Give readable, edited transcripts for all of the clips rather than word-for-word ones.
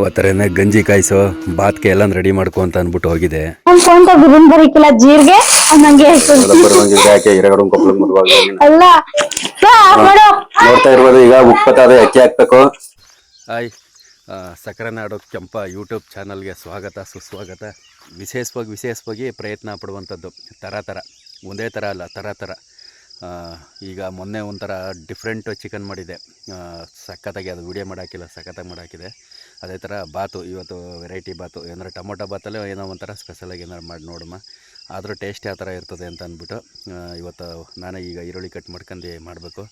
ಒತ್ತರೇನೆ ಗಂಜಿ ಕಾಯಿಸೋ ಬಾತ್ಗೆ ಎಲ್ಲ ರೆಡಿ ಮಾಡ್ಕೊ ಅಂತ ಅಂದ್ಬಿಟ್ಟು ಹೋಗಿದೆ. ಜೀರಿಗೆ ನೋಡ್ತಾ ಇರ್ಬೋದು. ಈಗ ಉಪ್ಪತ್ತಾದ ಅಕ್ಕಿ ಹಾಕ್ಬೇಕು. ಹಾಯ್, ಸಕ್ಕರೆ ನಾಡು ಕೆಂಪ ಯೂಟ್ಯೂಬ್ ಚಾನಲ್ಗೆ ಸ್ವಾಗತ ಸುಸ್ವಾಗತ. ವಿಶೇಷವಾಗಿ ಪ್ರಯತ್ನ ಪಡುವಂಥದ್ದು ಥರ ಒಂದೇ ಥರ ಅಲ್ಲ, ಥರ. ಈಗ ಮೊನ್ನೆ ಒಂಥರ ಡಿಫ್ರೆಂಟ್ ಚಿಕನ್ ಮಾಡಿದೆ, ಸಖತ್ತಾಗಿ. ಅದು ವೀಡಿಯೋ ಮಾಡೋಕ್ಕಿಲ್ಲ, ಸಖತ್ತಾಗಿ ಮಾಡೋಕ್ಕಿದೆ. ಅದೇ ಥರ ಬಾತು, ಇವತ್ತು ವೆರೈಟಿ ಬಾತು, ಏನಾರು ಟೊಮೊಟೊ ಬಾತಲ್ಲೇ ಏನೋ ಒಂಥರ ಸ್ಪೆಷಲಾಗಿ ಏನಾರು ಮಾಡಿ ನೋಡಮ್ಮ, ಆದರೂ ಟೇಸ್ಟ್ ಯಾವ ಥರ ಇರ್ತದೆ ಅಂತ ಅಂದ್ಬಿಟ್ಟು ಇವತ್ತು ನಾನೇ ಈಗ ಈರುಳ್ಳಿ ಕಟ್ ಮಾಡ್ಕೊಂಡು ಮಾಡಬೇಕು.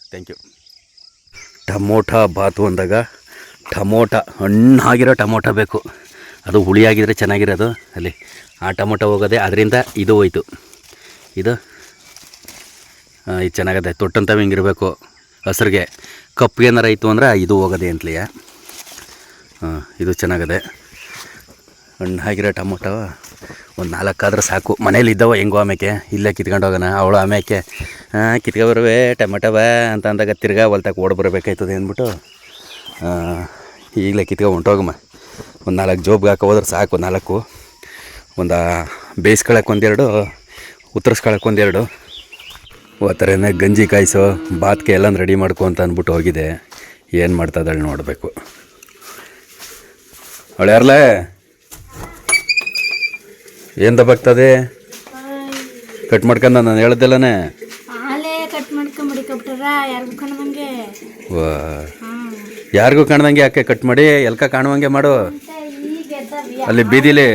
Thank you. ಟೊಮೊಟೊ ಬಾತು ಅಂದಾಗ ಹಣ್ಣಾಗಿರೋ ಟೊಮೊಟೊ ಬೇಕು. ಅದು ಹುಳಿಯಾಗಿದ್ದರೆ ಚೆನ್ನಾಗಿರೋದು. ಅಲ್ಲಿ ಆ ಟೊಮೊಟೊ ಹೋಗೋದೆ, ಅದರಿಂದ ಇದು ಹೋಯ್ತು. ಇದು ಚೆನ್ನಾಗದೆ, ತೊಟ್ಟಂತವ ಹಿಂಗಿರಬೇಕು. ಹಸ್ರಿಗೆ ಕಪ್ಪಿಗೆ ಏನಾರ ಇತ್ತು ಅಂದ್ರೆ ಇದು ಹೋಗೋದೆ ಅಂತಲಿಯ. ಇದು ಚೆನ್ನಾಗದೆ. ಹಣ್ಣಾಗಿರೋ ಟೊಮೊಟೊ ಒಂದು 4 ಆದ್ರೆ ಸಾಕು. ಮನೇಲಿ ಇದ್ದವ ಹೆಂಗೋ ಆಮೇಲೆ ಇಲ್ಲೇ ಕಿತ್ಕೊಂಡು ಹೋಗೋಣ. ಅವಳು ಆಮೇಲೆ ಕಿತ್ಕೊಬರುವೆ ಟೊಮೆಟೊವ ಅಂತ ಅಂದಾಗ ತಿರ್ಗಾ ಹೊಲ್ತಕ್ಕೆ ಓಡಿ ಬರಬೇಕಾಯ್ತದೆ ಅಂದ್ಬಿಟ್ಟು ಈಗಲೇ ಹೊಂಟೋಗಮ್ಮ. ಒಂದು 4 ಜೋಬ್ಗೆ ಹಾಕೋ ಹೋದ್ರೆ ಸಾಕು. 4 ಒಂದು ಬೇಯಿಸ್ಕೊಳಕ್ಕೆ 1-2, ಉತ್ತರಿಸ್ಕೊಳಕ್ಕೆ 1-2. ಒತ್ತರೇನೆ ಗಂಜಿ ಕಾಯಿಸೋ ಬಾತ್ಗೆ ಎಲ್ಲ ರೆಡಿ ಮಾಡ್ಕೊ ಅಂತ ಅಂದ್ಬಿಟ್ಟು ಹೋಗಿದೆ. ಏನು ಮಾಡ್ತಾಯಿದ್ದಾಳೆ ನೋಡಬೇಕು. ಅವಳು ಯಾರಲೇ ಏನು ದಬ್ಬಾಗ್ತದೆ? ಕಟ್ ಮಾಡ್ಕೊಂಡು ನಾನು ಹೇಳ್ದಲ್ಲನೇ. ಯಾರಿಗೂ ಕಾಣ್ದಂಗೆ ಯಾಕೆ ಕಟ್ ಮಾಡಿ ಎಲ್ಕ ಕಾಣುವಂಗೆ ಮಾಡು. ಅಲ್ಲಿ ಬೀದಿಲಿ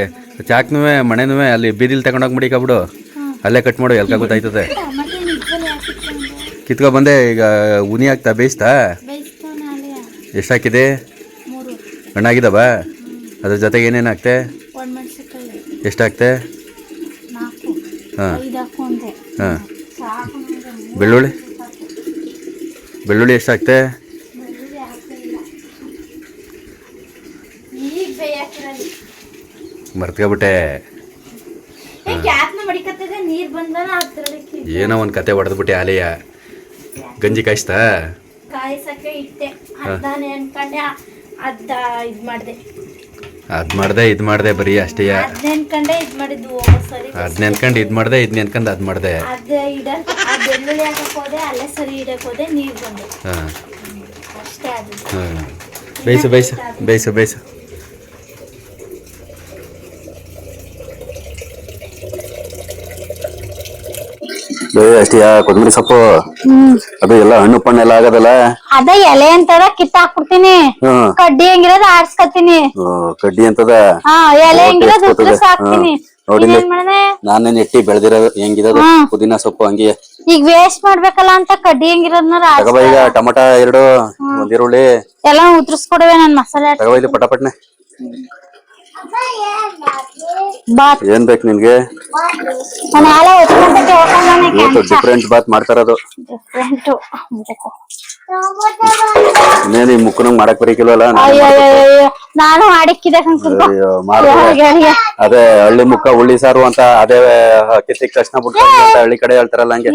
ಚಾಕ್ನೂ ಮಣೆನೂ ಅಲ್ಲಿ ಬೀದಿಲಿ ತಗೊಂಡೋಗಿ ಮಡಿಕೊಬಿಡು. ಅಲ್ಲೇ ಕಟ್ ಮಾಡು, ಎಲ್ಕ ಗೊತ್ತಾಯ್ತದೆ. ಕಿತ್ಕೊ ಬಂದೆ. ಈಗ ಉನಿ ಹಾಕ್ತಾ ಬೇಯಿಸ್ತಾ? ಎಷ್ಟು ಹಾಕಿದೆ? ಹಣ್ಣಾಗಿದ್ದಾವ? ಅದ್ರ ಜೊತೆಗೆ ಏನೇನು ಹಾಕ್ತೆ? ಎಷ್ಟು ಹಾಕ್ತೆ? ಹಾಂ ಬೆಳ್ಳುಳ್ಳಿ ಎಷ್ಟು ಹಾಕ್ತೆ? ಮರ್ತ್ಕೊಬಿಟ್ಟೆ. ಏನೋ ಒಂದು ಕತೆ ಹೊಡೆದ್ಬಿಟ್ಟೆ. ಆಲೆಯ ಗಂಜಿ ಕಾಯಿಸ್ತಾ? ಇದು ಮಾಡಿದೆ ಬರೀ ಅಷ್ಟೇ. ಅದ್ ನೆನ್ಕೊಂಡು ಇದು ಮಾಡಿದೆ, ಇದು ನೆನ್ಕೊಂಡು ಅದು ಮಾಡಿದೆ. ಹಾಂ, ಬೇಯಿಸು. ಅಷ್ಟೇ. ಕೊತ್ತಂಬರಿ ಸೊಪ್ಪು ಅದು ಎಲ್ಲ ಹಣ್ಣು ಪಣ್ಣೆಲ್ಲ ಆಗದಲ್ಲ. ಅದ ಎಲೆ ಅಂತದ ಕಿತ್ತ ಹಾಕ್ಬಿಡ್ತೀನಿ. ಕಡ್ಡಿ ಹೆಂಗಿರೋದು ಆಡ್ಸ್ಕತೀನಿ. ಕಡ್ಡಿ ಅಂತದ ಎಲೆ ಹೆಂಗಿರೋದು ಉತ್ತರಿಸಿ ಹಾಕ್ತೀನಿ. ನೋಡಿ, ನಾನೇನ್ ಎಟ್ಟಿ ಬೆಳೆದಿರೋದು ಹೆಂಗಿರೋದು ಪುದೀನ ಸೊಪ್ಪು ಹಂಗೆ. ಈಗ ವೇಸ್ಟ್ ಮಾಡ್ಬೇಕಲ್ಲ ಅಂತ ಕಡ್ಡಿ ಹೆಂಗಿರೋದ್ನ ಈಗ ಟೊಮೊಟೊ 2, 1 ಈರುಳ್ಳಿ ಎಲ್ಲ ಉತ್ತರಿಸ್ಕೊಡುವೆ. ನನ್ ಮಸಾಲೆ ತಗೋಬೈಲಿ ಪಟಾಪಟ್ನೆ. ಏನ್ ಬೇಕು ನಿನ್ಗೆ? ಡಿಫ್ರೆಂಟ್ ಬಾತ್ ಮಾಡ್ತಾರದು. ಇನ್ನೇನು ಮುಕ್ಕನಂಗ್ ಮಾಡಕ್ ಬರೀಕಿಲ್ವಲ್ಲ. ನಾನು ಅದೇ ಹಳ್ಳಿ ಮುಕ್ಕ ಹುಳ್ಳಿ ಸಾರು ಅಂತ ಅದೇ ಕಿತ್ತಿಕ್ ತಕ್ಷಣ ಬಿಟ್ಟು ಹಳ್ಳಿ ಕಡೆ ಹೇಳ್ತಾರಲ್ಲ ಹಂಗೆ.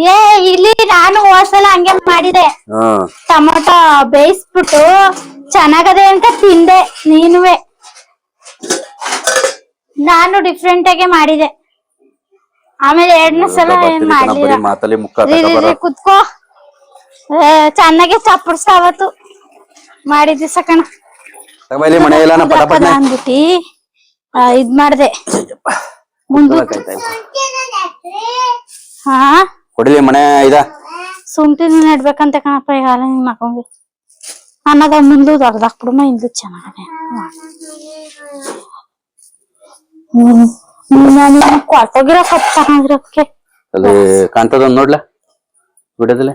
ಇಲ್ಲಿ ನಾನು ಹೋದ್ಸಲ ಹಂಗೆ ಮಾಡಿದೆ. ಟೊಮೊಟೊ ಬೇಯಿಸ್ಬಿಟ್ಟು ಚೆನ್ನಾಗದೆ ಅಂತ ತಿಂದೆ. ನೀನುವೆ ನಾನು ಡಿಫ್ರೆಂಟ್ ಆಗಿ ಮಾಡಿದೆ. ಆಮೇಲೆ 2ನೇ ಸಲ ಏನ್ ಮಾಡ್ಲಿಲ್ಲ. ಕುತ್ಕೋ, ಚೆನ್ನಾಗಿ ಚಪ್ಪಡ್ಸಾವತ್ತು ಮಾಡಿದ್ವಿ ಸಕಣ ಅಂದ್ಬಿಟ್ಟಿ ಇದ್ ಮಾಡ್ದೆ. ಶುಂಠಿ ನೆಡ್ಬೇಕಂತ ಕಣಪ್ಪ. ಈಗ ಹಾಲ ನಿನ್ ಮಕ್ಕಂಗೆ ಅನ್ನದ ಮುಂದು ದೊಡ್ಡದಾಕ್ಬಿಡಮ್ಮ. ಇಂದು ಚೆನ್ನಾಗದೆ. ಕೊಟ್ಟೋಗಿರೋ ಸೊಪ್ಪು ತಗೊಂಡ್ರಕ್ಕೆ ಅಲ್ಲಿ ಕಾಣ್ತದ ನೋಡ್ಲಾ ಬಿಡೋದಿಲ್ಲ.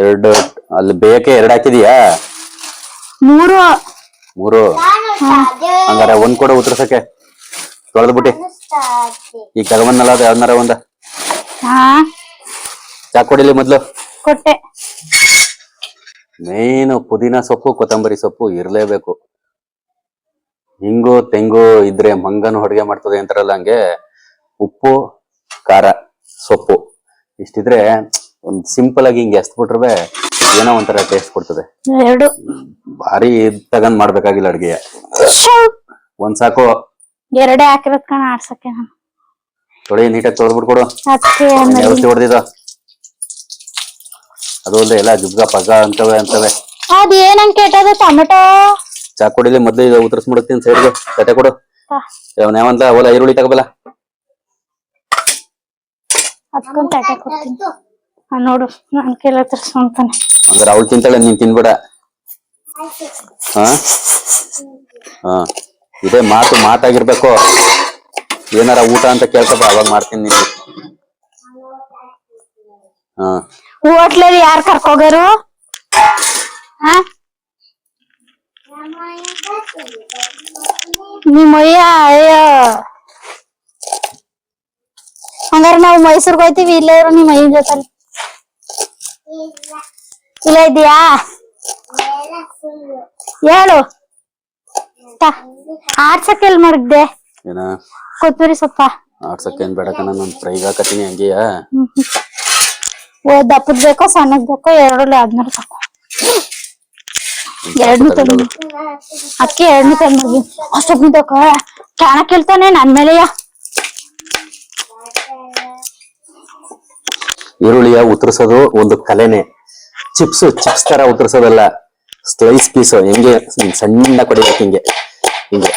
2 ಅಲ್ಲಿ ಬೇಯಕ್ಕೆ 2 ಹಾಕಿದೀಯಾ? 3 ಹಂಗಾರೆ 1 ಕೂಡ ಉತ್ತರ್ಸಕ್ಕೆ ತೊಳೆದ್ಬಿಟ್ಟಿ. ಈಗ ತಗೊಂಬನ್ನಲ್ಲ ಅದು ಯಾವ್ದಾರ ಒಂದ ಚಾಕ್ ಕೊಡಿಲಿ ಮೊದ್ಲು. ಕೊಟ್ಟೆ. ಮೇನು ಪುದೀನ ಸೊಪ್ಪು, ಕೊತ್ತಂಬರಿ ಸೊಪ್ಪು ಇರ್ಲೇಬೇಕು. ಹಿಂಗು ತೆಂಗು ಇದ್ರೆ ಮಂಗನು ಅಡುಗೆ ಮಾಡ್ತದೆ ಅಂತಾರಲ್ಲ ಹಂಗೆ. ಉಪ್ಪು, ಖಾರ, ಸೊಪ್ಪು ಇಷ್ಟಿದ್ರೆ ಒಂದ್ ಸಿಂಪಲ್ ಆಗಿ ಹಿಂಗೆ ಎಸ್ಬಿಟ್ರೆ ಏನೋ ಒಂಥರ ಟೇಸ್ಟ್ ಕೊಡ್ತದೆ. ಎರಡು ಭಾರಿ ತಗೊಂಡ್ ಮಾಡ್ಬೇಕಾಗಿಲ್ಲ ಅಡ್ಗೆ, ಒಂದ್ ಸಾಕು. ಎರಡೇ ಹಾಕಿರೋದ್ ಕಣ ಆಡ್ಸಕ್ಕೆ ನಾನು. ತೊಳಿ ನೀಟಾಗಿ ತೊಳ್ದ್ಬಿಟ್ಟು ಕೊಡು. ಅದಕ್ಕೆ ಔಷಧಿ ಹೊಡೆದಿದ ಅದು ಅಲ್ಲದೆ ಎಲ್ಲ ಜುಗ್ಗ ಪಗ್ಗ ಅಂತವೆ. ಅದ್ ಏನಂಗ್ ಕೆಟ್ಟದ ಟೊಮೆಟೊ. ಚಾ ಕೊಡಿಲಿ ಮೊದ್ಲು ಈಗ ಉತ್ತರಿಸ್ಬಿಡುತ್ತೀನಿ ಸೈಡ್ಗೆ. ತಟ್ಟೆ ಕೊಡು. ಯಾವಂತ ಓಲ ಈರುಳ್ಳಿ ತಗೋಬಲ್ಲ. ಅದಕ್ಕೊಂದ್ ತಟ್ಟೆ ಕೊಡ್ತೀನಿ. ನೋಡು ನನ್ ಕೆಲ ತರ್ಸ್ಕೊಂತಾನೆ. ಹಂಗಾರೆ ಅವಳು ತಿಂತಾಳೆ, ನೀನ್ ತಿನ್ಬೇಡ. ಹಾ ಹಾ ಇದೇ ಮಾತಾಗಿರ್ಬೇಕು. ಏನಾರ ಊಟ ಅಂತ ಕೇಳ್ತಪ್ಪ, ಅವಾಗ ಮಾಡ್ತೀನಿ ನಿನ್ಗೆ. ಹಾ ಹೋಟ್ಲಲ್ಲಿ ಯಾರು ಕರ್ಕೋಗರು? ನಿಮ್ಮಯ್ಯ ಅಯ್ಯೋ. ಹಂಗಾರೆ ನಾವು ಮೈಸೂರ್ಗೆ ಹೋಯ್ತೀವಿ, ಇಲ್ಲೇ ಇರೋ ನಿಮ್ಮ ಅಯ್ಯನ ಜೊತೆ. ಇಲ್ಲ ಇದೀಯಾ? ಹೇಳು. ಆಡ್ಸಕ್ಕೆ ಎಲ್ ಮಾಡಿದ್ದೆ? ಏನ ಕೊತ್ತಂಬರಿ ಸೊಪ್ಪ ಆಡ್ಸಕ್ಕೆ ಏನ್ ಬೇಡ ಕಣ, ನಾನು ಫ್ರೈಗ್ ಹಾಕತೀನಿ ಹಂಗೆಯಾ. ದಪ್ಪದ್ ಬೇಕೋ ಸಣ್ಣದ್ ಬೇಕೋ? ಎರಡಲ್ಲಿ ಆದ್ಮೇಲೆ ಸಾಕು. ಎರಡ್ನು ತಂದು ಅಕ್ಕಿ ಎರಡ್ನು ತಂದು ಅಷ್ಟೊಂದು ಬೇಕ ಕ್ಯಾನ ಕೇಳ್ತಾನೆ ನನ್ ಮೇಲೆಯ. ಈರುಳ್ಳಿಯ ಉತ್ತರಿಸೋದು ಒಂದು ಕಲೆನೆ. ಚಿಪ್ಸ್ ತರ ಉತ್ತರಿಸೋದಲ್ಲ, ಸ್ಲೈಸ್ ಪೀಸ್ ಹೆಂಗೆ ಸಣ್ಣ ಕೊಡಿಬೇಕು, ಹಿಂಗೆ ಹಿಂಗೆ.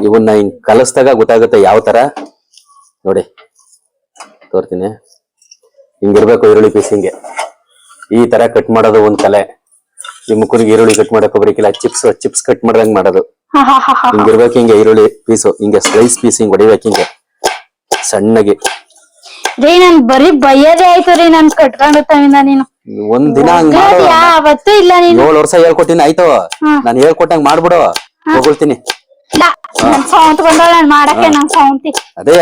ಇವನ್ನ ಹಿಂಗ್ ಕಲಸ್ದಾಗ ಗೊತ್ತಾಗುತ್ತೆ ಯಾವ ತರ. ನೋಡಿ ತೋರ್ತೀನಿ, ಹಿಂಗಿರ್ಬೇಕು ಈರುಳ್ಳಿ ಪೀಸ್. ಹಿಂಗೆ ಈ ತರ ಕಟ್ ಮಾಡೋದು ಒಂದ್ ಕಲೆ. ಈ ಮುಕ್ಕುರಿಗೆ ಈರುಳ್ಳಿ ಕಟ್ ಮಾಡಕ್ ಬರೀಕಿಲ್ಲ, ಚಿಪ್ಸ್ ಕಟ್ ಮಾಡ್ದಂಗ್ ಮಾಡೋದು. ಹಿಂಗಿರ್ಬೇಕು ಹಿಂಗೆ ಈರುಳ್ಳಿ ಪೀಸು, ಹಿಂಗೆ ಸ್ಲೈಸ್ ಪೀಸ್ ಹಿಂಗ್ ಹೊಡಿಬೇಕು ಹಿಂಗೆ ಸಣ್ಣಗೆ. ರೀ ನನ್ ಬರೀ ಬೈಯದೇ ಆಯ್ತು ರೀ, ನನ್ ಕಟ್ಕೊಂಡ ನೀನು ಒಂದ್ ದಿನ ಹಂಗ ಯಾವತ್ತೂ ಇಲ್ಲ. ನೀನು 7 ವರ್ಷ ಹೇಳ್ಕೊಟ್ಟಿನಿ ಆಯ್ತು, ನಾನು ಹೇಳ್ಕೊಟ್ಟಂಗ್ ಮಾಡ್ಬಿಡು, ಹೋಗ್ತೀನಿ. ಸೌಂತ್ಕೊಂಡೋಳ ಮಾಡಕ್ಕೆ ನನ್ ಸೌಂತಿ. ಅದೇ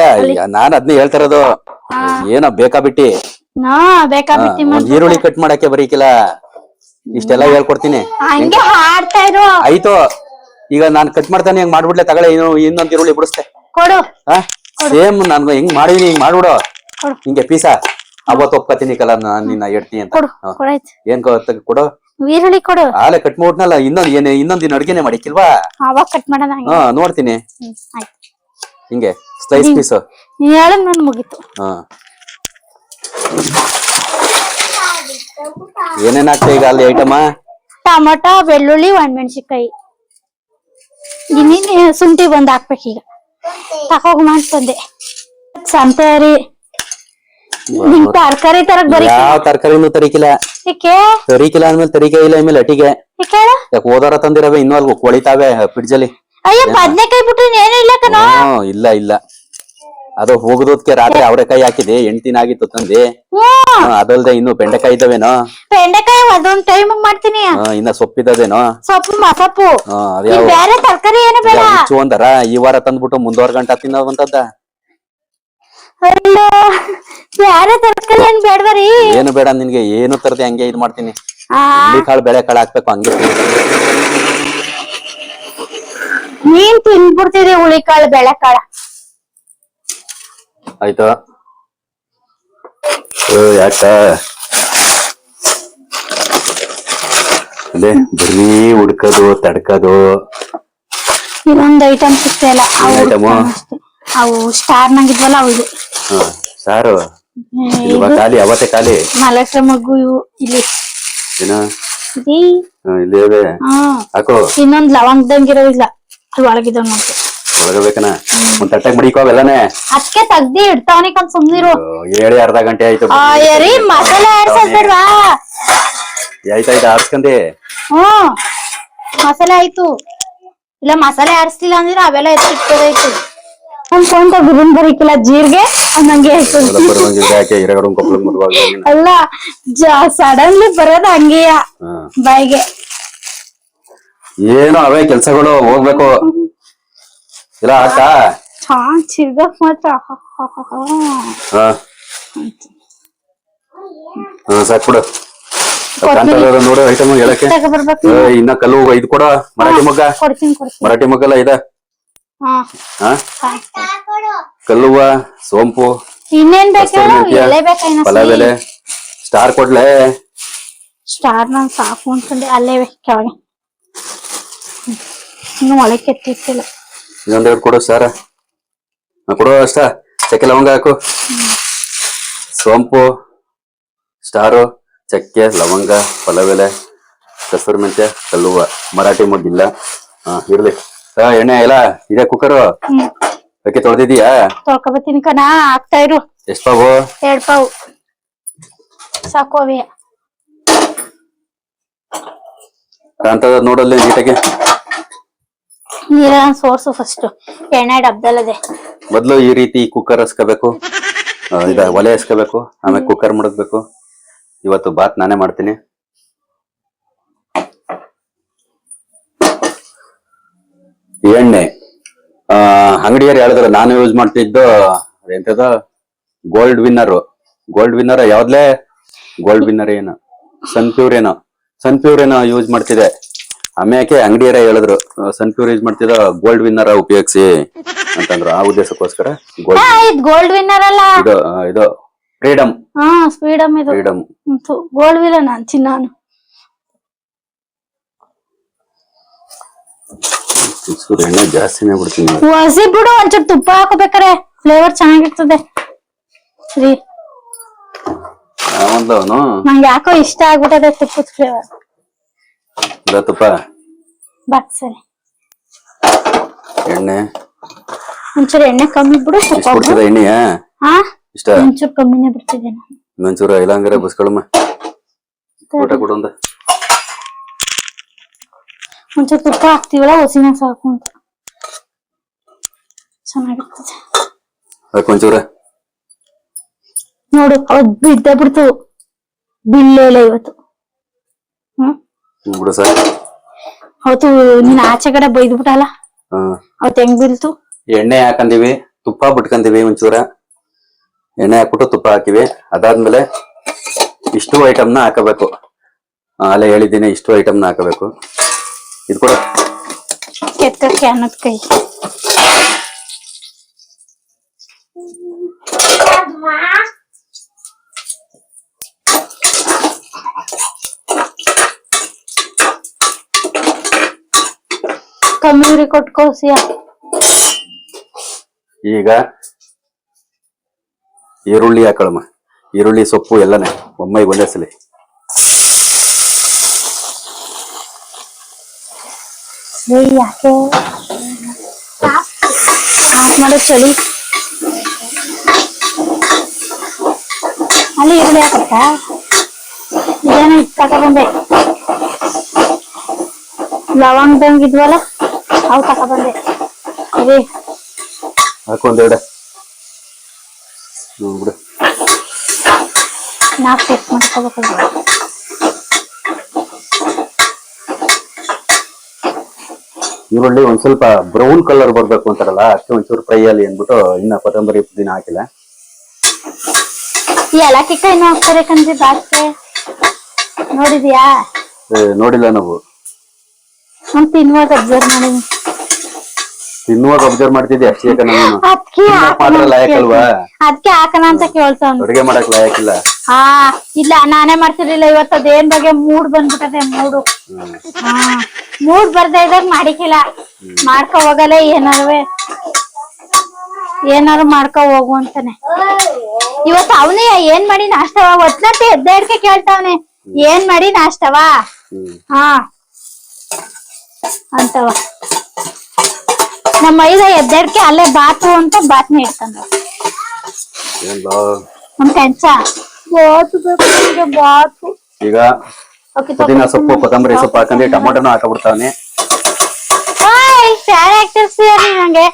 ನಾನ್ ಅದ್ನೇ ಹೇಳ್ತಾರದು, ಏನೋ ಬೇಕಾಬಿಟ್ಟಿ ಬೇಕಾಬಿಟ್ಟಿ ಈರುಳ್ಳಿ ಕಟ್ ಮಾಡಕ್ಕೆ ಬರೀಕಿಲ್ಲ, ಇಷ್ಟೆಲ್ಲ ಹೇಳ್ಕೊಡ್ತೀನಿ. ಹಂಗೆ ಹಾಡ್ತಾ ಇರು ಆಯ್ತು. ಈಗ ನಾನ್ ಕಟ್ ಮಾಡ್ತಾನೆ ಹೆಂಗ್ ಮಾಡ್ಬಿಡ್ಲೆ, ತಗೊಳ್ಳೆ ಇನ್ನೊಂದ್ ಈರುಳ್ಳಿ ಬಿಡಿಸ್ತೆ. ಕೊಡು. ಸೇಮ್ ನಾನು ಹೆಂಗ್ ಮಾಡಿದೀನಿ ಹಿಂಗ್ ಮಾಡ್ಬಿಡು ಹಿಂಗೆ ಪೀಸ. ಅವತ್ತು ಒಪ್ಕತೀನಿ ಕಲ ನಿನ್ನ ಹೇಳ್ತೀನಿ ಅಂತ. ಏನ್ ಕೊಡು ಈರುಳ್ಳಿ ಕೊಡು. ಆಲೆ ಕಟ್ ಮಾಡ್ಬಿಟ್ನಲ್ಲ, ಇನ್ನೊಂದಿನ ಅಡ್ಗೆನೆ ಮಾಡಿಕ್ಕಿಲ್ವಾ? ಅವಾಗ ಕಟ್ ಮಾಡೋಣ. ನೋಡ್ತೀನಿ ಹಿಂಗೆ ಸ್ಲೈಸ್ ಪೀಸ್. ನೀನ್ ಹೇಳದ್ ನನ್ ಮುಗೀತು. ಏನೇನ್ ಹಾಕ್ತೆ ಈಗ ಅಲ್ಲಿ ಐಟಮ? ಟೊಮೊಟೊ, ಬೆಳ್ಳುಳ್ಳಿ, ಒಣಮೆಣಸಿನ್ಕಾಯಿ, ಇನ್ನೇನು ಶುಂಠಿ ಬಂದ್ ಹಾಕ್ಬೇಕೀಗ. ತಕೋಗ್ ಮಾಡ್ತಂದೆ ಸಂತೇರಿ. ನಿಮ್ ತರಕಾರಿ ತರಕ್ ಬರೀ ಯಾವ ತರಕಾರಿನೂ ತರಿಕಿಲ್ಲ. ತರಿಕಿಲ್ಲ ಅಂದ್ಮೇಲೆ ತರಿಕೆ ಇಲ್ಲ, ಆಮೇಲೆ ಅಟಿಗೆ ಯಾಕೆ ಹೋದಾರ ತಂದಿರವೆ ಇನ್ನೂ ಅಲ್ಗು ಕೊಳಿತಾವೆ ಫ್ರಿಡ್ಜ್ ಅಲ್ಲಿ. ಅಯ್ಯೋ ಬದ್ನೆಕಾಯಿ ಬಿಟ್ರೆ ಏನು ಇಲ್ಲ ಕಣ. ಇಲ್ಲ ಅದು ಹೋಗದಕ್ಕೆ ರಾತ್ರಿ ಅವರೆಕಾಯಿ ಹಾಕಿದೆ, 8 ದಿನ ಆಗಿತ್ತು ತಂದೆ. ಅದಲ್ದೆ ಇನ್ನು ಬೆಂಡೆಕಾಯಿ ಇದ್ದಾವೇನೋ. ಬೆಂಡೆಕಾಯಿ ಅದೊಂದ್ ಟೈಮ್ ಮಾಡ್ತೀನಿ. ಇನ್ನ ಸೊಪ್ಪಿದ್ದೇನೋ, ಸೊಪ್ಪು ಮಸಪ್ಪು. ಬೇರೆ ತರಕಾರಿ ಏನು ಬೇಡ. ಒಂದರ ಈ ವಾರ ತಂದ್ಬಿಟ್ಟು ಮುಂದುವರ್ ಗಂಟ ತಿನ್ನೋವಂತದ್ದ. ಬೇರೆ ತರಕಾರಿ ಏನ್ ಬೇಡವರಿ? ಏನು ಬೇಡ ನಿನ್ಗೆ, ಏನು ತರದೆ ಹಂಗೆ ಇದ್ ಮಾಡ್ತೀನಿ. ಕಾಳು ಬೆಳೆ ಕಾಳು ಹಾಕ್ಬೇಕು ಹಂಗೆ. ನೀನ್ ತಿನ್ಬಿಡ್ತೀರಿ ಹುಳಿಕಾಳು ಬೆಳೆಕಾಳ. ಆಯ್ತು ಯಾಕ ಅದೇ ಬರೀ ಹುಡ್ಕದು ತಡ್ಕದು. ಇದೊಂದ್ ಐಟಮ್ ಸಿಗ್ತಲ್ಲ, ಅವು ಸ್ಟಾರ್ ನಂಗಿದ್ವಲ್ಲ ಅವು. ಇದು ಸಾರು ಖಾಲಿ, ಅವತ್ತೆ ಖಾಲಿ. ಮಲಸ ಮಗು ಇವು ಇಲ್ಲಿ ಇಲ್ಲಿ ಹಾಕು. ಇನ್ನೊಂದ್ ಲವಂಗದಂಗಿರೋ ಇಲ್ಲ, ಅದು ಒಳಗಿದ ನೋಡ್ತು. ಒಳಗಬೇಕನ ಒಂದ್ ತಟ್ಟೆಗೆ ಮಡಿಕೋವೆಲ್ಲನೆ. ಅದಕ್ಕೆ ತೆಗ್ದಿ ಇಡ್ತಾವನಿಕೊಂದ್ ಸುಮ್ನಿರು. ಹೇಳಿ ಅರ್ಧ ಗಂಟೆ ಆಯ್ತು. ಮಸಾಲೆ ಆಡ್ಸಲ್ವಾ? ಆಯ್ತಾಯ್ತು ಆಡ್ಸ್ಕಂದಿ. ಮಸಾಲೆ ಆಯ್ತು. ಇಲ್ಲ ಮಸಾಲೆ ಆಡ್ಸ್ಲಿಲ್ಲ ಅಂದ್ರೆ ಅವೆಲ್ಲ ಎತ್ತಿಟ್ಕೋದಾಯ್ತು. ಅನ್ಕೊಂತ ಬಿರಿನ್ ಬರೀಕಿಲ್ಲ, ಜೀರಿಗೆ ಅನ್ನಂಗೆ ಆಯ್ತು. ಅಲ್ಲ ಸಡನ್ಲಿ ಬರೋದು ಹಂಗೆಯ ಬಾಯಿಗೆ. ಏನು ಅವೇ ಕೆಲ್ಸಗಳು ಹೋಗ್ಬೇಕು. ಇಲ್ಲ ಅಕ್ಕ ಚಿರ್ಗಕ್ ಮಾತ್ರ ಸಾಕ್ಬಿಡು. ನೋಡು ಐಟಮ್ ಹೇಳಕ್ಕೆ. ಇನ್ನ ಕಲ್ಲು ಇದು ಕೊಡ, ಮರಾಠಿ ಮಗ್ಗ. ಮರಾಠಿ ಮಗ್ಗಲ್ಲ ಇದ. ಕಲ್ಲುವ, ಸೋಂಪು, ಇನ್ನೇನ್ ಬೇಕು ಕಸ್ತೂರಿ ಮೆಂತ್ಯ, ಎಲೆ ಬೇಕಾ ಇನ್ನ ಪಲಾವ್ ಎಲೆ, ಸ್ಟಾರ್ ಕೊಡ್ಲೆ. ಸ್ಟಾರ್ ನಾನ್ ಸಾಕು ಅನ್ಕೊಂಡೆ ಅಲ್ಲೇ ಕೆಳಗೆ ಇನ್ನು ಒಳಗೆ ಕೆತ್ತಿರ್ತಿಲ್ಲ. ಇನ್ನೊಂದೆರಡು ಕೊಡು ಸಾರ. ಕೊಡು ಅಷ್ಟ. ಚಕ್ಕೆ ಲವಂಗ ಹಾಕು. ಸೋಂಪು, ಸ್ಟಾರು, ಚಕ್ಕೆ, ಲವಂಗ, ಪಲಾವ್ ಎಲೆ, ಕಸ್ತೂರಿ ಮೆಂತ್ಯ, ಕಲ್ಲುವ, ಮರಾಠಿ ಮೊಗ್ಗಿಲ್ಲ. ಇರ್ಲಿ. ಎಣ್ಣೆ ಇಲ್ಲ ಇದೆ ಕುಕ್ಕರು. ಅಕ್ಕಿ ತೊಳೆದಿದೀಯಾ? ತೊಳ್ಕೊಬತ್ತೀನಿ ಕಣ, ಆಗ್ತಾ ಇರು. ಎಷ್ಟ್ ಪಾವು? 2 ಪಾವು ಸಾಕು. ಅವೇ ಕಾಂತದ ನೋಡಲ್ಲಿ ನೀಟಾಗಿ. ನೀರ ಸೋರ್ಸು ಫಸ್ಟ್, ಎಣ್ಣೆ ಡಬ್ದಲ್ಲದೆ. ಮೊದ್ಲು ಈ ರೀತಿ ಕುಕ್ಕರ್ ಹಸ್ಕೋಬೇಕು, ಒಲೆ ಹಸ್ಕೋಬೇಕು, ಆಮೇಲೆ ಕುಕ್ಕರ್ ಮುಡಗ್ಬೇಕು. ಇವತ್ತು ಬಾತ್ ನಾನೇ ಮಾಡ್ತೀನಿ. ಎಣ್ಣೆ ಅಂಗಡಿಯರು ಹೇಳಿದ್ರು, ನಾನು ಯೂಸ್ ಮಾಡ್ತಿದ್ದು ಎಂತದ ಗೋಲ್ಡ್ ವಿನ್ನರ್ ಯಾವ್ದ್ಲೇ ಗೋಲ್ಡ್ ವಿನ್ನರ್ ಏನೋ ಸನ್ಪ್ಯೂರ್ ಏನೋ ಯೂಸ್ ಮಾಡ್ತಿದೆ. ಆಮ್ಯಾಕೆ ಅಂಗಡಿಯರ ಹೇಳಿದ್ರು ಸನ್ಪ್ಯೂರ್ ಯೂಸ್ ಮಾಡ್ತಿದ್ದ ಗೋಲ್ಡ್ ವಿನ್ನರ್ ಉಪಯೋಗಿಸಿ ಅಂತಂದ್ರು. ಆ ಉದ್ದೇಶಕ್ಕೋಸ್ಕರ ಗೋಲ್ಡ್ ವಿನ್ನರ್ ಅಲ್ಲ ಇದು ಫ್ರೀಡಮ್. ಫ್ರೀಡಮ್ ಗೋಲ್ಡ್ ವಿನ್ನರ್ ನಾನ್ ಚಿನ್ನಾನು. ಎಣ್ಣೆ ಜಾಸ್ತಿನೇ ಬಿಡ್ತೀನಿ. ಹಸಿ ಬಿಡು, ಒಂಚೂರು ತುಪ್ಪ ಹಾಕೋಬೇಕಾರೆ ಫ್ಲೇವರ್ ಚೆನ್ನಾಗಿರ್ತದೆ. ಸರಿ, ನಂಗೆ ಯಾಕೋ ಇಷ್ಟ ಆಗ್ಬಿಟ್ಟದೆ ತುಪ್ಪದ ಫ್ಲೇವರ್. ತುಪ್ಪ ಬಾತ್ ಸರಿ. ಎಣ್ಣೆ ಒಂಚೂರು ಎಣ್ಣೆ ಕಮ್ಮಿ ಬಿಡು. ಎಣ್ಣೆಯಾ ಇಷ್ಟ ಒಂಚೂರು ಕಮ್ಮಿನೇ ಬಿಡ್ತಿದ್ದೆ ನಾನು. ಇನ್ನೊಂಚೂರು ಇಲ್ಲ ಹಂಗಾರೆ ಬಸ್ಕೊಳಮ್ಮ. ಊಟ ಕೊಡು ಒಂದ. ಒಂಚೂರು ತುಪ್ಪ ಹಾಕ್ತಿವಲ್ಲ, ಹೊಸಿನ ಸಾಕು ಅಂತ ಚೆನ್ನಾಗಿರ್ತದೆ. ಒಂಚೂರ ನೋಡು, ಅವತ್ ಬಿದ್ದ ಬಿಡ್ತು ಬಿಲ್ಲೆಲ್ಲ ಇವತ್ತು. ಬಿಡು ಸಾಕು. ಅವತ್ತು ನೀನ್ ಆಚೆ ಕಡೆ ಬೈದ್ ಬಿಟ್ಟಲ್ಲ, ಅವತ್ ಹೆಂಗ್ ಬೀಳ್ತು. ಎಣ್ಣೆ ಹಾಕಂದಿವಿ, ತುಪ್ಪ ಬಿಟ್ಕಂದಿವಿ. ಒಂಚೂರ ಎಣ್ಣೆ ಹಾಕ್ಬಿಟ್ಟು ತುಪ್ಪ ಹಾಕಿವಿ. ಅದಾದ್ಮೇಲೆ ಇಷ್ಟು ಐಟಮ್ನ ಹಾಕಬೇಕು. ಅಲ್ಲೇ ಹೇಳಿದ್ದೀನಿ, ಇಷ್ಟು ಐಟಮ್ನ ಹಾಕಬೇಕು. ಇದು ಕೂಡ ಕೆತ್ತಕ್ಕೆ ಅನ್ನದ ಕೈ. ಕಮ್ಮಿ ಕೊಟ್ಕೋಸಿಯ. ಈಗ ಈರುಳ್ಳಿ ಹಾಕಳಮ್ಮ. ಈರುಳ್ಳಿ ಸೊಪ್ಪು ಎಲ್ಲನೇ ಒಮ್ಮೆ ಒಂದೇ ಸಲ. ಯಾಕೆ ಮಾಡೋ ಚಳಿ ಅಲ್ಲಿ ಈರುಳ್ಳಿ ಹಾಕಕ್ಕ ಇದೇನ ತಗೊಬಂದೆ. ಲವಂಗದಂಗ ಇದ್ವಲ್ಲ ಅವು ತಗೊಬಂದೆ. ಅದೇ ಹಾಕೊಂದೆರಡ ಬಿಡು. ನಾ ಚೆಕ್ ಮಾಡ್ಕೋಬೇಕು. ಈರುಳ್ಳಿ ಒಂದ್ ಸ್ವಲ್ಪ ಬ್ರೌನ್ ಕಲರ್ ಬರ್ಬೇಕು ಅಂತಾರಲ್ಲ, ಅಷ್ಟೇ ಒಂಚೂರು ಫ್ರೈ ಅಲ್ಲಿ ಅಂದ್ಬಿಟ್ಟು ಇನ್ನ ಕೊತ್ತಂಬರಿ ಪುದೀನ ಹಾಕಿಲ್ಲ. ಏಲಕ್ಕಿ ಕಾಯಿನೂ ಹಾಕ್ತಾರೆ ಕಣ್ರಿ ಬಾತ್ಗೆ, ನೋಡಿದ್ಯಾ? ನೋಡಿಲ್ಲ ನಾವು. ತಿನ್ನುವಾಗ ಅಬ್ಸರ್ವ್ ಮಾಡಿ. ತಿನ್ನುವಾಗ ಅಬ್ಸರ್ವ್ ಮಾಡ್ತಿದ್ದೆ ಅಷ್ಟೇ. ಅದಕ್ಕೆ ಹಾಕಣ ಅಂತ ಕೇಳ್ತಾವ. ಅಡುಗೆ ಮಾಡಕ್ ಲಾಯಕ್ಕಿಲ್ಲ. ಇಲ್ಲ, ನಾನೇ ಮಾಡ್ತಿರ್ಲಿಲ್ಲ. ಇವತ್ತು ಅದೇನ್ ಬಗ್ಗೆ ಮೂಡ್ ಬಂದ್ಬಿಟ್ಟದೆ. ಮೂಡ್ ಬರ್ದೇ ಇದಾಗ ಮಾಡಿಕಿಲ್ಲ. ಮಾಡ್ಕೊ ಹೋಗಲ್ಲ, ಏನಾರು ಮಾಡ್ಕೊ ಹೋಗು ಅಂತಾನೆ. ಇವತ್ತು ಅವನೇ ಏನ್ ಮಾಡಿ ನಾಷ್ಟವ ಒತ್ನತ್ತೆ ಎದ್ದೇಡ್ಕೆ ಕೇಳ್ತಾವನೆ. ಏನ್ ಮಾಡಿ ನಾಷ್ಟವಾ ಅಂತವ. ನಮ್ಮ ಐದ ಎದ್ದೇಡ್ಕೆ ಅಲ್ಲೇ ಬಾತು ಅಂತ ಬಾತ್ನ ಇಡ್ತಾನ. ನಮ್ ಕೆಂಚ ಬಾತು ಬೇಕು, ಬಾತು. ಈಗ ಪುದೀನ ಸೊಪ್ಪು, ಕೊತ್ತಂಬರಿ ಸೊಪ್ಪು ಹಾಕಂದ್ರೆ ಟೊಮೊಟೊನು ಹಾಕಬಿಡ್ತಾವನೆ. ಫ್ಯಾನ್ ಹಾಕ್ತಿರ್ತೀಯ ನಂಗೆ.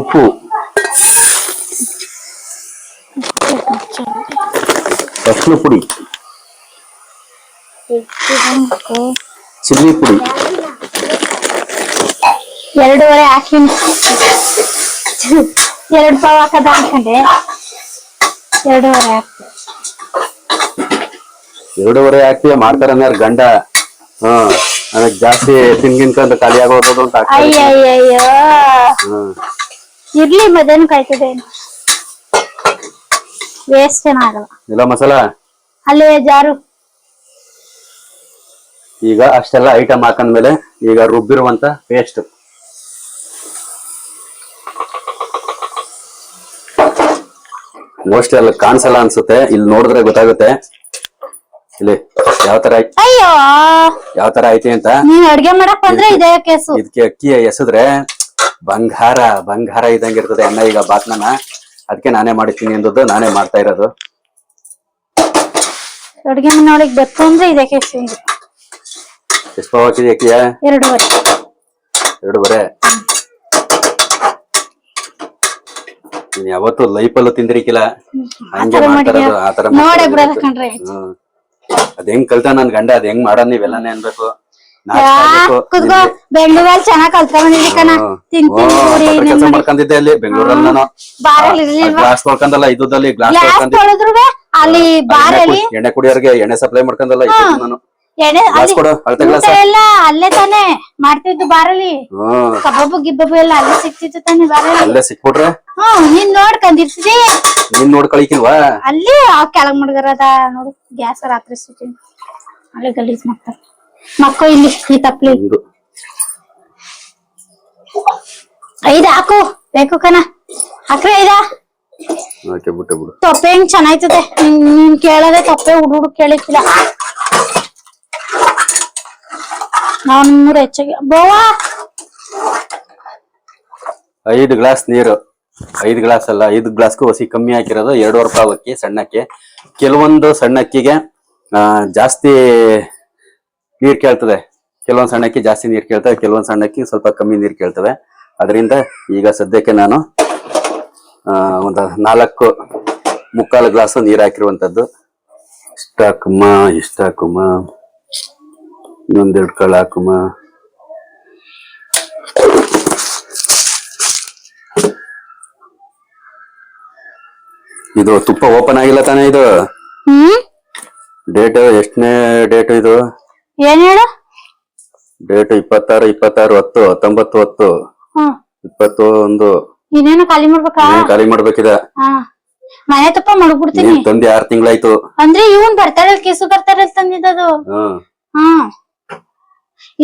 ಉಪ್ಪು, ಅರಿಶಿನ ಪುಡಿ, ಚಿಲ್ಲಿ ಪುಡಿ 2.5 ಹಾಕಿ 2 ಪಾವ್ ಹಾಕದ ಅನ್ಕೊಂಡೆ. 2.5 ಹಾಕ್ತಿ. 2.5 ಹಾಕ್ತಿಯ ಮಾಡ್ತಾರ ಗಂಡ. ಅದಕ್ಕೆ ಜಾಸ್ತಿ ತಿನ್ಗಿನ್ಕೊಂಡು ಖಾಲಿ ಆಗೋದು ಅಂತ ಹಾಕ್ತಾರೆ. ಅಯ್ಯಯ್ಯಯ್ಯೋ ಹ್ಮ್ ಇರ್ಲಿ ಮಧ್ಯಾಹ್ನ ಕಾಯ್ತದೆ ವೇಸ್ಟ್ ಏನಾಗಲ್ಲ. ಇಲ್ಲ ಮಸಾಲ ಅಲ್ಲಿ ಜಾರು ಈಗ ಅಷ್ಟೆಲ್ಲ ಐಟಮ್ ಹಾಕಂದ್ಮೇಲೆ ಈಗ ರುಬ್ಬಿರುವಂತ ಪೇಸ್ಟ್ ಮೋಸ್ಟ್ಲಿ ಅಲ್ಲಿ ಕಾಣಿಸಲ್ಲ ಅನ್ಸುತ್ತೆ, ಇಲ್ಲಿ ನೋಡಿದ್ರೆ ಗೊತ್ತಾಗುತ್ತೆ ಇಲ್ಲಿ ಯಾವ ತರ ಅಯ್ಯೋ ಐತಿ ಅಂತ. ನೀನ್ ಅಡ್ಗೆ ಮಾಡಕ್ ಬಂದ್ರೆ ಇದೇ ಕೇಸು. ಇದಕ್ಕೆ ಅಕ್ಕಿ ಎಸದ್ರೆ ಬಂಗಾರ ಇದ್ದಂಗಿರ್ತದೆ ಅನ್ನ. ಈಗ ಬಾತ್ನ ಅದಕ್ಕೆ ನಾನೇ ಮಾಡಿರ್ತೀನಿ ಅಂದದ್ದು, ನಾನೇ ಮಾಡ್ತಾ ಇರೋದು. ಅಡ್ಗೆ ಮನೆಯೊಳಗೆ ಬತ್ತು ಅಂದ್ರೆ ಇದೇ ಕೇಸು. ಎಷ್ಟು ಪಾವ್ ಹಾಕಿದೆ ಅಕ್ಕಿಯ? 2.5. ನೀನ್ ಯಾವತ್ತು ಲೈಫಲ್ಲೂ ತಿಂದಿರಿಕಿಲ್ಲ, ಹಂಗೆ ಮಾಡ್ತಾರದು ಆತರ. ನೋಡೇ ಬಿಡೋದ ಕಣ್ರಿ. ಅದ್ ಹೆಂಗ್ ಕಲ್ತ ನನ್ ಗಂಡ, ಅದ್ ಹೆಂಗ್ ಮಾಡೋದ್ ನೀವೆಲ್ಲಾನೇ ಅನ್ಬೇಕು. ಕುತ್ಕೋ, ಬೆಂಗಳೂರಲ್ಲಿ ಚೆನ್ನಾಗ್ ಕಲ್ತ್ಕೊಂಡ್ ಬಂದಿದ್ದಿ ಕಣ. ಕೆಲಸ ಮಾಡ್ಕೊಂಡಿದ್ದೆ ಅಲ್ಲಿ ಬೆಂಗಳೂರಲ್ಲಿ ನಾನು. ಗ್ಲಾಸ್ ತೊಳ್ಕೊಂಡಲ್ಲ ಇದ್ದಲ್ಲಿ, ಗ್ಲಾಸ್ ತೊಳೆದ್ರು ಅಲ್ಲಿ ಬಾರಲ್ಲಿ ಎಣ್ಣೆ ಕುಡಿಯೋರ್ಗೆ ಎಣ್ಣೆ ಸಪ್ಲೈ ಮಾಡ್ಕೊಂಡಲ್ಲ ಇದ್ದು ನಾನು. ಎಣ್ಣೆ ಗ್ಲಾಸ್ ಕೊಡು, ಅಳತೆ ಗ್ಲಾಸ್ ಎಲ್ಲ ಅಲ್ಲೇ ತಾನೆ ಮಾಡ್ತಿದ್ದು ಬಾರಲ್ಲಿ. ಕಬಾಬು ಗಿಬ್ಬಾಬು ಎಲ್ಲ ಅಲ್ಲೇ ಸಿಕ್ತಿತ್ತು ತಾನೆ ಬಾರಲ್ಲಿ. ಅಲ್ಲೇ ಸಿಕ್ಬಿಟ್ರೆ ನೀನ್ ನೋಡ್ಕೊಂಡಿರ್ತಿದಿ. ನೀನ್ ನೋಡ್ಕೊಳಿಕಿಲ್ವಾ? ಅಲ್ಲಿ ಆ ಕೆಳಗ್ ಮುಡ್ಗರದ ನೋಡು, ಗ್ಯಾಸ್ ರಾತ್ರಿ ಸಿಗ್ತೀನಿ ಅಲ್ಲಿ ಗಲೀಜ್ ಮಾಡ್ತಾರೆ ಮಕ್ಕಳು. ಇಲ್ಲಿ ಈ ತಪ್ಲಿ 5 ಹಾಕು, ಬೇಕು ಕಣ ಹಾಕ್ರೆ 5. ಬಿಟ್ಟು ತೊಪ್ಪೆ ಹೆಂಗ್ ಚೆನ್ನಾಯ್ತದೆ. ನೀನ್ ಕೇಳದೆ ತೊಪ್ಪೆ ಹುಡುಗ ಕೇಳಿಕ್ಕಿಲ್ಲ. ನಾವ್ 3 ಹೆಚ್ಚಿಗೆ ಬೋವಾ 5 ಗ್ಲಾಸ್ ನೀರು. 5 ಗ್ಲಾಸ್ ಅಲ್ಲ, 5 ಗ್ಲಾಸ್ಗೂ ಹಸಿ ಕಮ್ಮಿ ಹಾಕಿರೋದು. 2.5 ಪಾವ್ ಅಕ್ಕಿ, ಸಣ್ಣ ಅಕ್ಕಿ. ಕೆಲವೊಂದು ಸಣ್ಣ ಅಕ್ಕಿಗೆ ಜಾಸ್ತಿ ನೀರ್ ಕೇಳ್ತದೆ, ಕೆಲವೊಂದ್ ಸಣ್ಣ ಅಕ್ಕಿ ಜಾಸ್ತಿ ನೀರ್ ಕೇಳ್ತವೆ, ಕೆಲವೊಂದ್ ಸಣ್ಣ ಅಕ್ಕಿ ಸ್ವಲ್ಪ ಕಮ್ಮಿ ನೀರ್ ಕೇಳ್ತವೆ. ಅದರಿಂದ ಈಗ ಸದ್ಯಕ್ಕೆ ನಾನು ಒಂದು 4.75 ಗ್ಲಾಸ್ ನೀರ್ ಹಾಕಿರುವಂತದ್ದು. ಇಷ್ಟ ಹಾಕುಮ್ಮ, ಇನ್ನೊಂದೆರಡು ಕಾಳು ಹಾಕುಮ್ಮ. ಇದು ತುಪ್ಪ ಓಪನ್ ಆಗಿಲ್ಲ ತಾನೇ? ಇದು ಡೇಟ್ ಎಷ್ಟನೇ ಡೇಟ್? ಇದು ಏನ್ ಹೇಳು? ಡೇಟ್ 26, 10, 19, 21. ಇನ್ನೇನು ಖಾಲಿ ಮಾಡ್ಬೇಕಾ? ಖಾಲಿ ಮಾಡ್ಬೇಕಿದ. ಮನೆ ತುಪ್ಪ ಮಾಡ್ಬಿಡ್ತೀನಿ. ತಂದೆ 6 ತಿಂಗಳಾಯ್ತು. ಅಂದ್ರೆ ಇವನ್ ಬರ್ತಾರ, ಕೇಸು ಬರ್ತಾರ ತಂದಿದ್ದದು.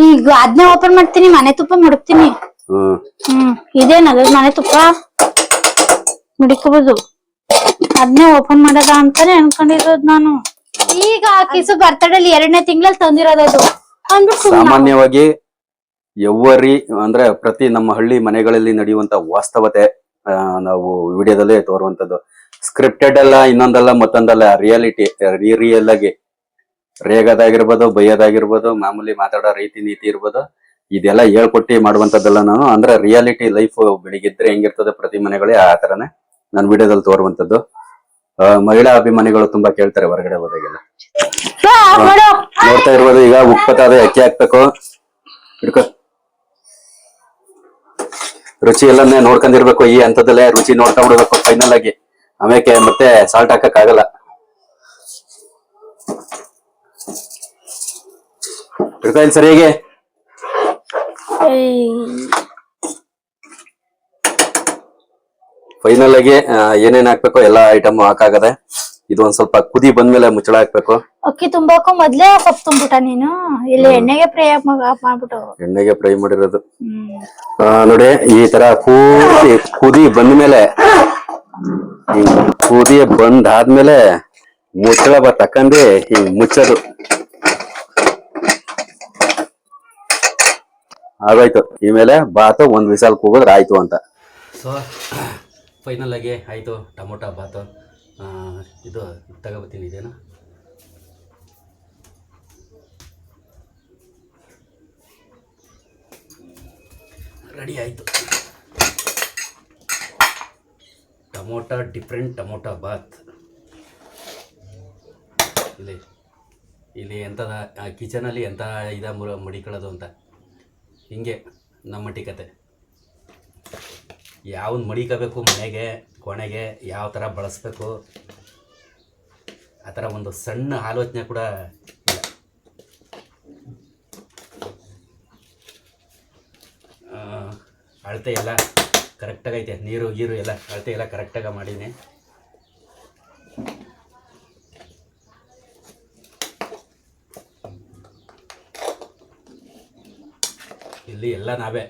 ಈಗ ಅದ್ನೇ ಓಪನ್ ಮಾಡ್ತೀನಿ, ಮನೆ ತುಪ್ಪ ಮಡಗ್ತೀನಿ. ಇದೇನದ ಮನೆ ತುಪ್ಪ ಮಡಿಕೋಬಹುದು. ಅದ್ನೇ ಓಪನ್ ಮಾಡದ ಅಂತಾನೆ ಅನ್ಕೊಂಡಿರೋದು ನಾನು. ಈಗ ಕಿಸು ಬರ್ತಡಲ್ಲಿ 2ನೇ ತಿಂಗಳಲ್ಲಿ ತಂದಿರೋದದು. ಸಾಮಾನ್ಯವಾಗಿ ಎವ್ವರಿ ಅಂದ್ರೆ ಪ್ರತಿ ನಮ್ಮ ಹಳ್ಳಿ ಮನೆಗಳಲ್ಲಿ ನಡೆಯುವಂತ ವಾಸ್ತವತೆ ನಾವು ವಿಡಿಯೋದಲ್ಲೇ ತೋರುವಂತದ್ದು. ಸ್ಕ್ರಿಪ್ಟೆಡ್ ಅಲ್ಲ, ಇನ್ನೊಂದಲ್ಲ ಮತ್ತೊಂದಲ್ಲ, ರಿಯಾಲಿಟಿ ರಿಯಲ್ ಆಗಿ ರೇಗೋದಾಗಿರ್ಬೋದು, ಬೈಯೋದಾಗಿರ್ಬೋದು, ಮಾಮೂಲಿ ಮಾತಾಡೋ ರೀತಿ ನೀತಿ ಇರ್ಬೋದು, ಇದೆಲ್ಲ ಹೇಳ್ಕೊಟ್ಟಿ ಮಾಡುವಂತದ್ದಲ್ಲ ನಾನು. ಅಂದ್ರೆ ರಿಯಾಲಿಟಿ ಲೈಫ್ ಬೆಳಿಗ್ಗಿದ್ರೆ ಹೆಂಗಿರ್ತದೆ ಪ್ರತಿ ಮನೆಗಳೇ, ಆ ತರನೇ ನನ್ನ ವಿಡಿಯೋದಲ್ಲಿ ತೋರುವಂತದ್ದು. ಮಹಿಳಾ ಅಭಿಮಾನಿಗಳು ತುಂಬಾ ಕೇಳ್ತಾರೆ ಹೊರಗಡೆ ಹೋದಾಗೆಲ್ಲ. ನೋಡ್ತಾ ಇರ್ಬೋದು ಈಗ ಉಪ್ಪತ್ತಾದ ಅಕ್ಕಿ ಹಾಕ್ಬೇಕು. ಹಿಡ್ಕೊ, ರುಚಿ ಎಲ್ಲನ್ನೇ ನೋಡ್ಕೊಂಡಿರ್ಬೇಕು. ಈ ಹಂತದಲ್ಲೇ ರುಚಿ ನೋಡ್ತಾ ಬಿಡ್ಬೇಕು ಫೈನಲ್ ಆಗಿ. ಆಮೇಲೆ ಮತ್ತೆ ಸಾಲ್ಟ್ ಹಾಕಕ್ ಆಗಲ್ಲ. ಹಿಡ್ಕೊ ಇಲ್ಲಿ ಸರಿಯಾಗಿ. ಫೈನಲ್ ಆಗಿ ಏನೇನ್ ಹಾಕ್ಬೇಕು ಎಲ್ಲ ಐಟಮ್ ಹಾಕಾಗದೆ. ಇದು ಒಂದ್ ಸ್ವಲ್ಪ ಕುದಿ ಬಂದ್ಮೇಲೆ ಮುಚ್ಚಳ ಹಾಕ್ಬೇಕು. ಅಕ್ಕಿ ತುಂಬಾಕು ಮೊದ್ಲೇ ಸೊಪ್ಪು ತುಂಬಿಟ ನೀನು. ಇಲ್ಲಿ ಎಣ್ಣೆಗೆ ಫ್ರೈ ಮಾಡ್ಬಿಟ್ಟು. ಎಣ್ಣೆಗೆ ಫ್ರೈ ಮಾಡಿರೋದು ನೋಡಿ. ಈ ತರ ಪೂರ್ತಿ ಕುದಿ ಬಂದ್ಮೇಲೆ, ಕುದಿ ಬಂದಾದ್ಮೇಲೆ ಮುಚ್ಚಳ ತಕ್ಕಂಡು ಹಿಂಗ್ ಮುಚ್ಚೋದು. ಆಗೋಯ್ತು. ಈ ಮೇಲೆ ಬಾತು 1 ವಿಸಲ್ ಕೂಗಿದ್ರೆ ಆಯ್ತು ಅಂತ. ಸೊ ಫೈನಲ್ ಆಗಿ ಆಯ್ತು ಟೊಮೊಟೊ ಬಾತು. ಇದು ತಗೋಬತ್ತೀನಿ, ಇದೇನು ರೆಡಿ ಆಯಿತು. Tomato different tomato bath. ಇಲ್ಲಿ ಎಂಥದ ಕಿಚನಲ್ಲಿ ಎಂಥ ಮಡಿಕೊಳ್ಳೋದು ಅಂತ ಹಿಂಗೆ ನಮ್ಮ ಕತೆ. ಯಾವನ್ ಮಡಿಕೋಬೇಕು ಮನೆಗೆ ಕೊನೆಗೆ, ಯಾವ ಥರ ಬಳಸಬೇಕು ಆ ಥರ ಒಂದು ಸಣ್ಣ ಆಲೋಚನೆ ಕೂಡ ಇಲ್ಲ. ಅಳತೆ ಎಲ್ಲ ಕರೆಕ್ಟಾಗೈತೆ, ನೀರು ಗೀರು ಎಲ್ಲ ಅಳತೆ ಎಲ್ಲ ಕರೆಕ್ಟಾಗಿ ಮಾಡೀನಿ. ಇಲ್ಲಿ ಎಲ್ಲ ನಾವೇ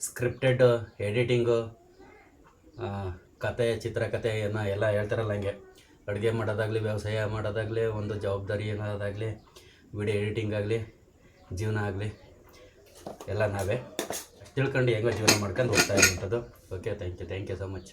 ಸ್ಕ್ರಿಪ್ಟೆಡ್ ಎಡಿಟಿಂಗು, ಕತೆ ಚಿತ್ರಕಥೆ ಎಲ್ಲ ಹೇಳ್ತಾರಲ್ಲ ಹಂಗೆ, ಅಡುಗೆ ಮಾಡೋದಾಗಲಿ, ವ್ಯವಸಾಯ ಮಾಡೋದಾಗಲಿ, ಒಂದು ಜವಾಬ್ದಾರಿ ಏನಾದಾಗಲಿ, ವಿಡಿಯೋ ಎಡಿಟಿಂಗ್ ಆಗಲಿ, ಜೀವನ ಆಗಲಿ ಎಲ್ಲ ನಾವೇ ತಿಳ್ಕೊಂಡು ಹೆಂಗೋ ಜೀವನ ಮಾಡ್ಕೊಂಡು ಹೋಗ್ತಾ ಇರುವಂಥದ್ದು. Okay, thank you so much.